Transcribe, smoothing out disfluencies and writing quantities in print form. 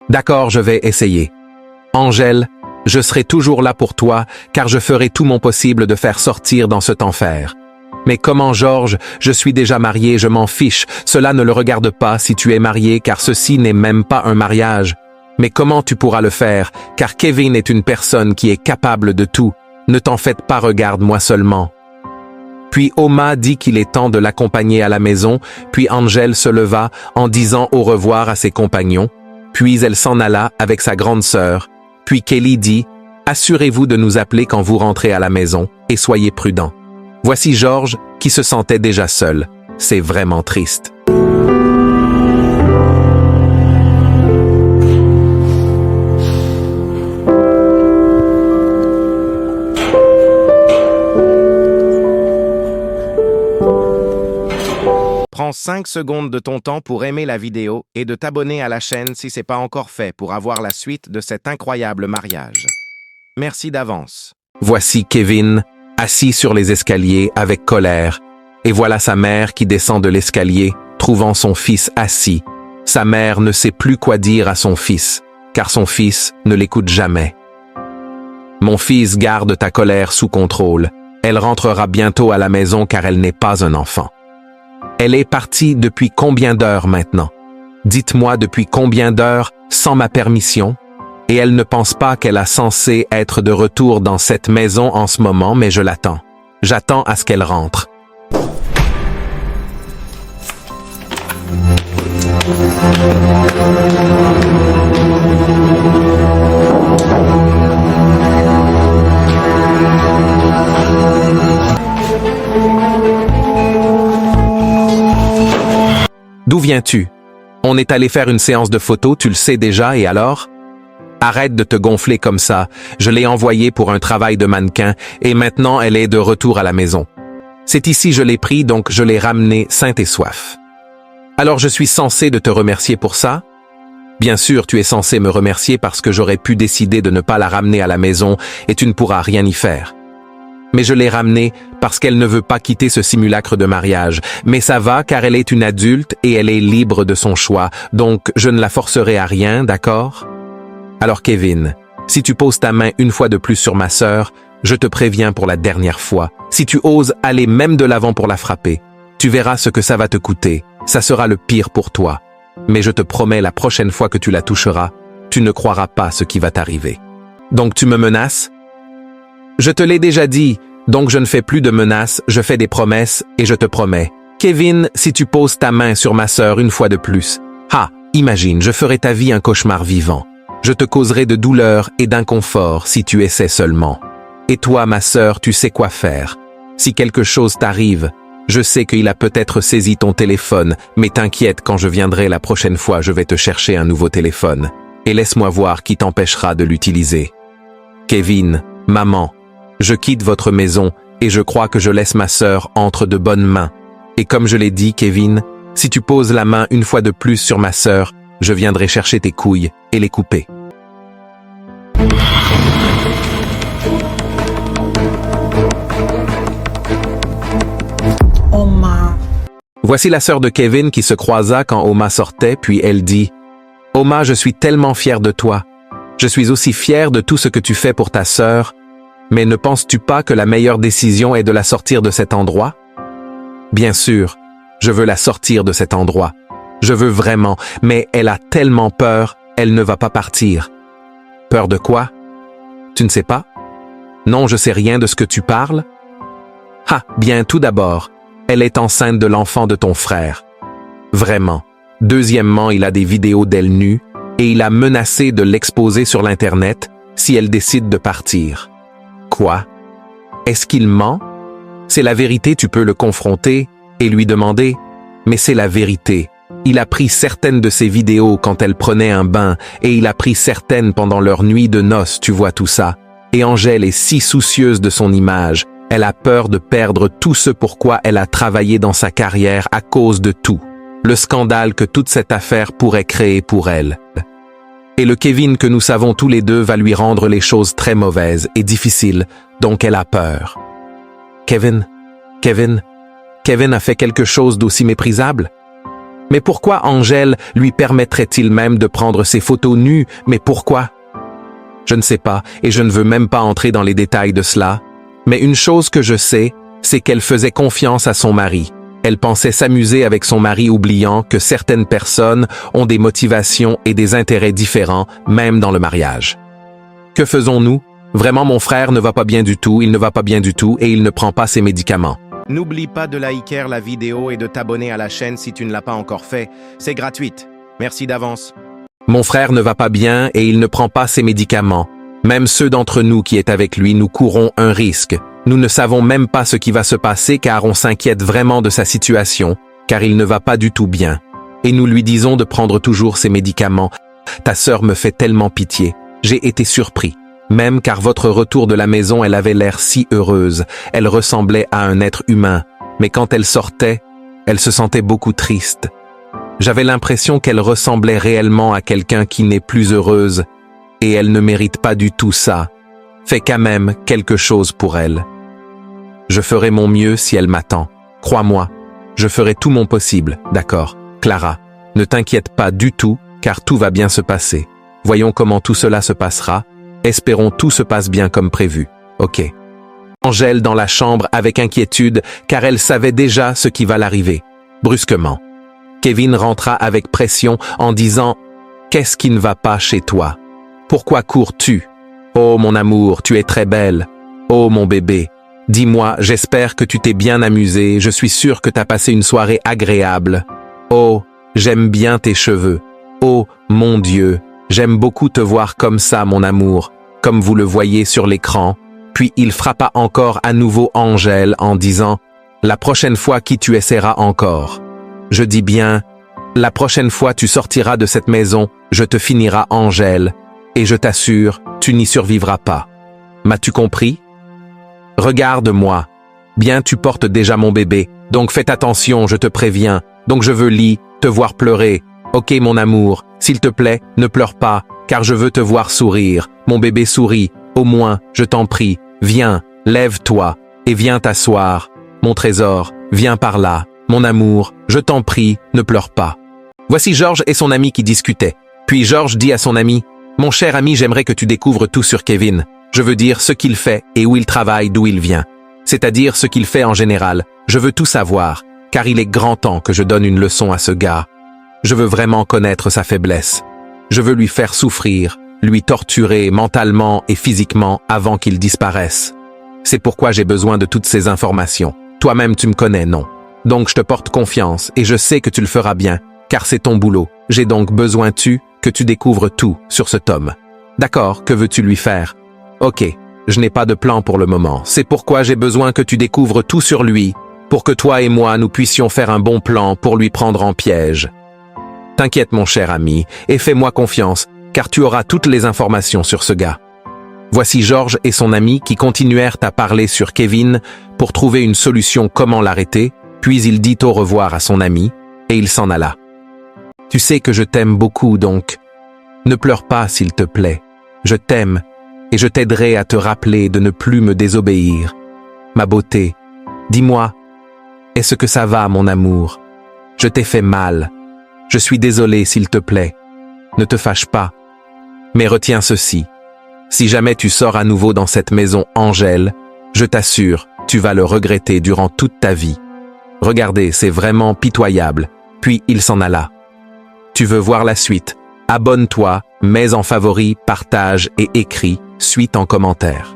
D'accord, je vais essayer. Angèle, je serai toujours là pour toi, car je ferai tout mon possible de faire sortir dans cet enfer. Mais comment, Georges, je suis déjà marié, je m'en fiche, cela ne le regarde pas si tu es marié, car ceci n'est même pas un mariage. Mais comment tu pourras le faire, car Kevin est une personne qui est capable de tout. Ne t'en faites pas, regarde-moi seulement. Puis Oma dit qu'il est temps de l'accompagner à la maison, puis Angèle se leva en disant au revoir à ses compagnons, puis elle s'en alla avec sa grande sœur. Puis Kelly dit « Assurez-vous de nous appeler quand vous rentrez à la maison et soyez prudents. » Voici Georges qui se sentait déjà seul. C'est vraiment triste. Prends 5 secondes de ton temps pour aimer la vidéo et de t'abonner à la chaîne si ce n'est pas encore fait pour avoir la suite de cet incroyable mariage. Merci d'avance. Voici Kevin, assis sur les escaliers avec colère, et voilà sa mère qui descend de l'escalier, trouvant son fils assis. Sa mère ne sait plus quoi dire à son fils, car son fils ne l'écoute jamais. « Mon fils, garde ta colère sous contrôle. Elle rentrera bientôt à la maison car elle n'est pas un enfant. » Elle est partie depuis combien d'heures maintenant? Dites-moi depuis combien d'heures sans ma permission? Et elle ne pense pas qu'elle a censé être de retour dans cette maison en ce moment, mais je l'attends. J'attends à ce qu'elle rentre. D'où viens-tu? On est allé faire une séance de photos, tu le sais déjà, et alors? Arrête de te gonfler comme ça. Je l'ai envoyée pour un travail de mannequin, et maintenant elle est de retour à la maison. C'est ici je l'ai pris, donc je l'ai ramenée sainte et soif. Alors je suis censé de te remercier pour ça? Bien sûr, tu es censé me remercier parce que j'aurais pu décider de ne pas la ramener à la maison, et tu ne pourras rien y faire. Mais je l'ai ramenée parce qu'elle ne veut pas quitter ce simulacre de mariage. Mais ça va car elle est une adulte et elle est libre de son choix, donc je ne la forcerai à rien, d'accord? Alors Kevin, si tu poses ta main une fois de plus sur ma sœur, je te préviens pour la dernière fois, si tu oses aller même de l'avant pour la frapper, tu verras ce que ça va te coûter, ça sera le pire pour toi. Mais je te promets la prochaine fois que tu la toucheras, tu ne croiras pas ce qui va t'arriver. Donc tu me menaces? Je te l'ai déjà dit, donc je ne fais plus de menaces, je fais des promesses et je te promets. Kevin, si tu poses ta main sur ma sœur une fois de plus, imagine, je ferai ta vie un cauchemar vivant. Je te causerai de douleur et d'inconfort si tu essaies seulement. Et toi, ma sœur, tu sais quoi faire. Si quelque chose t'arrive, je sais qu'il a peut-être saisi ton téléphone, mais t'inquiète, quand je viendrai la prochaine fois, je vais te chercher un nouveau téléphone. Et laisse-moi voir qui t'empêchera de l'utiliser. Kevin, maman, je quitte votre maison et je crois que je laisse ma sœur entre de bonnes mains. Et comme je l'ai dit, Kevin, si tu poses la main une fois de plus sur ma sœur, je viendrai chercher tes couilles et les couper. Oma. Voici la sœur de Kevin qui se croisa quand Oma sortait, puis elle dit « Oma, je suis tellement fière de toi. Je suis aussi fière de tout ce que tu fais pour ta sœur. Mais ne penses-tu pas que la meilleure décision est de la sortir de cet endroit? » Bien sûr, je veux la sortir de cet endroit. Je veux vraiment, mais elle a tellement peur, elle ne va pas partir. Peur de quoi? Tu ne sais pas? Non, je sais rien de ce que tu parles. Bien, tout d'abord, elle est enceinte de l'enfant de ton frère. Vraiment. Deuxièmement, il a des vidéos d'elle nue, et il a menacé de l'exposer sur l'Internet si elle décide de partir. Quoi? Est-ce qu'il ment? C'est la vérité, tu peux le confronter et lui demander. Mais c'est la vérité. Il a pris certaines de ses vidéos quand elle prenait un bain et il a pris certaines pendant leur nuit de noces, tu vois tout ça. Et Angèle est si soucieuse de son image, elle a peur de perdre tout ce pourquoi elle a travaillé dans sa carrière à cause de tout. Le scandale que toute cette affaire pourrait créer pour elle. Et le Kevin que nous savons tous les deux va lui rendre les choses très mauvaises et difficiles, donc elle a peur. Kevin a fait quelque chose d'aussi méprisable? Mais pourquoi Angèle lui permettrait-il même de prendre ses photos nues? Mais pourquoi? Je ne sais pas, et je ne veux même pas entrer dans les détails de cela. Mais une chose que je sais, c'est qu'elle faisait confiance à son mari. Elle pensait s'amuser avec son mari, oubliant que certaines personnes ont des motivations et des intérêts différents, même dans le mariage. Que faisons-nous? Vraiment, mon frère ne va pas bien du tout, il ne va pas bien du tout et il ne prend pas ses médicaments. N'oublie pas de liker la vidéo et de t'abonner à la chaîne si tu ne l'as pas encore fait. C'est gratuite. Merci d'avance. Mon frère ne va pas bien et il ne prend pas ses médicaments. Même ceux d'entre nous qui est avec lui, nous courons un risque. Nous ne savons même pas ce qui va se passer car on s'inquiète vraiment de sa situation, car il ne va pas du tout bien. Et nous lui disons de prendre toujours ses médicaments. Ta sœur me fait tellement pitié. J'ai été surpris. Même car votre retour de la maison, elle avait l'air si heureuse. Elle ressemblait à un être humain. Mais quand elle sortait, elle se sentait beaucoup triste. J'avais l'impression qu'elle ressemblait réellement à quelqu'un qui n'est plus heureuse. Et elle ne mérite pas du tout ça. Fais quand même quelque chose pour elle. Je ferai mon mieux si elle m'attend. Crois-moi, je ferai tout mon possible, d'accord? Clara, ne t'inquiète pas du tout, car tout va bien se passer. Voyons comment tout cela se passera. Espérons tout se passe bien comme prévu. Ok. Angèle dans la chambre avec inquiétude, car elle savait déjà ce qui va l'arriver. Brusquement, Kevin rentra avec pression en disant « Qu'est-ce qui ne va pas chez toi? Pourquoi cours-tu? Oh mon amour, tu es très belle. Oh mon bébé. Dis-moi, j'espère que tu t'es bien amusé, je suis sûr que t'as passé une soirée agréable. Oh, j'aime bien tes cheveux. Oh, mon Dieu, j'aime beaucoup te voir comme ça, mon amour, comme vous le voyez sur l'écran. » Puis il frappa encore à nouveau Angèle en disant « La prochaine fois qui tu essaieras encore. Je dis bien, la prochaine fois tu sortiras de cette maison, je te finirai Angèle, et je t'assure, tu n'y survivras pas. M'as-tu compris? Regarde-moi. Bien, tu portes déjà mon bébé, donc fais attention, je te préviens. Donc je veux te voir pleurer. Ok, mon amour, s'il te plaît, ne pleure pas, car je veux te voir sourire. Mon bébé sourit, au moins, je t'en prie. Viens, lève-toi, et viens t'asseoir. Mon trésor, viens par là. Mon amour, je t'en prie, ne pleure pas. » Voici Georges et son ami qui discutaient. Puis Georges dit à son ami, « Mon cher ami, j'aimerais que tu découvres tout sur Kevin. Je veux dire ce qu'il fait et où il travaille, d'où il vient. C'est-à-dire ce qu'il fait en général. Je veux tout savoir, car il est grand temps que je donne une leçon à ce gars. Je veux vraiment connaître sa faiblesse. Je veux lui faire souffrir, lui torturer mentalement et physiquement avant qu'il disparaisse. C'est pourquoi j'ai besoin de toutes ces informations. Toi-même tu me connais, non? Donc je te porte confiance et je sais que tu le feras bien, car c'est ton boulot. J'ai donc besoin que tu découvres tout sur cet homme. D'accord, que veux-tu lui faire? Ok, je n'ai pas de plan pour le moment. C'est pourquoi j'ai besoin que tu découvres tout sur lui, pour que toi et moi nous puissions faire un bon plan pour lui prendre en piège. T'inquiète mon cher ami, et fais-moi confiance, car tu auras toutes les informations sur ce gars. Voici Georges et son ami qui continuèrent à parler sur Kevin pour trouver une solution comment l'arrêter, puis il dit au revoir à son ami, et il s'en alla. Tu sais que je t'aime beaucoup donc. Ne pleure pas s'il te plaît. Je t'aime, et je t'aiderai à te rappeler de ne plus me désobéir. Ma beauté, dis-moi, est-ce que ça va, mon amour? Je t'ai fait mal. Je suis désolé, s'il te plaît. Ne te fâche pas. Mais retiens ceci. Si jamais tu sors à nouveau dans cette maison, Angèle, je t'assure, tu vas le regretter durant toute ta vie. Regardez, c'est vraiment pitoyable. Puis il s'en alla. Tu veux voir la suite? Abonne-toi, mets en favori, partage et écris, suite en commentaire.